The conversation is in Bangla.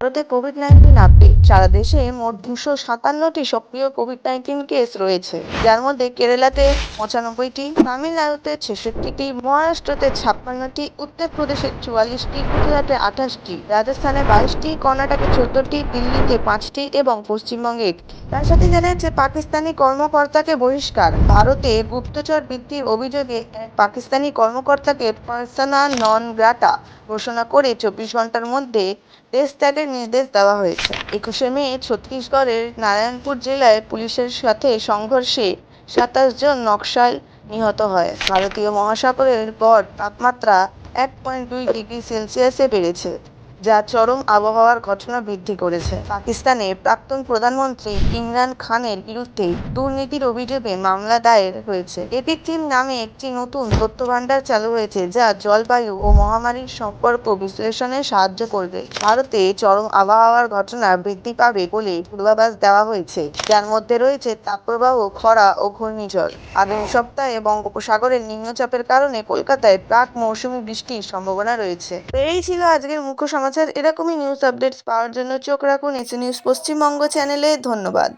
ভারতে কোভিড-19 আপডেট। সারা দেশে মোট 257টি সক্রিয় কোভিড-19 কেস রয়েছে, যার মধ্যে কেরালাতে 95টি, তামিলনাড়ুতে 66টি, মহারাষ্ট্রতে 56টি, উত্তরপ্রদেশে 44টি, গুজরাটে 28টি, রাজস্থানে 22টি, কর্ণাটকে 14টি, দিল্লিতে 5টি এবং পশ্চিমবঙ্গে 1টি। তার সাথে জানা যাচ্ছে পাকিস্তানি কর্মকর্তাকে বহিষ্কার। ভারতে গুপ্তচর বৃত্তির অভিযোগে এক পাকিস্তানি কর্মকর্তাকে পার্সোনা নন গ্রাটা ঘোষণা করে 24 ঘন্টার মধ্যে দেশ ত্যাগের নির্দেশ দেওয়া হয়েছে। 21শে মে ছত্তিশগড়ের নারায়ণপুর জেলায় পুলিশের সাথে সংঘর্ষে 27 জন নকশাল নিহত হয়। ভারতীয় মহাসাগরের গড় তাপমাত্রা 1.2 ডিগ্রি সেলসিয়াসে বেড়েছে, যা চরম আবহাওয়ার ঘটনা বৃদ্ধি করেছে। পাকিস্তানের প্রাক্তন প্রধানমন্ত্রী ইমরান খানের বিরুদ্ধে দুর্নীতির অভিযোগে মামলা দায়ের হয়েছে। এপিক টিম নামে একটি নতুন তথ্যভান্ডার চালু হয়েছে, যা জলবায়ু ও মহামারীর সম্পর্ক বিশ্লেষণে সাহায্য করবে। ভারতে চরম আবহাওয়ার ঘটনা বৃদ্ধি পাবে বলে পূর্বাভাস দেওয়া হয়েছে, যার মধ্যে রয়েছে তাপপ্রবাহ, খরা ও ঘূর্ণিঝড়। আগামী সপ্তাহে বঙ্গোপসাগরের নিম্নচাপের কারণে কলকাতায় প্রাক মৌসুমী বৃষ্টির সম্ভাবনা রয়েছে। এই ছিল আজকের মুখ্য সমাচার। এরকমই নিউজ আপডেটস পাওয়ার জন্য চোখ রাখুন এসএ নিউজ পশ্চিমবঙ্গ চ্যানেলে। ধন্যবাদ।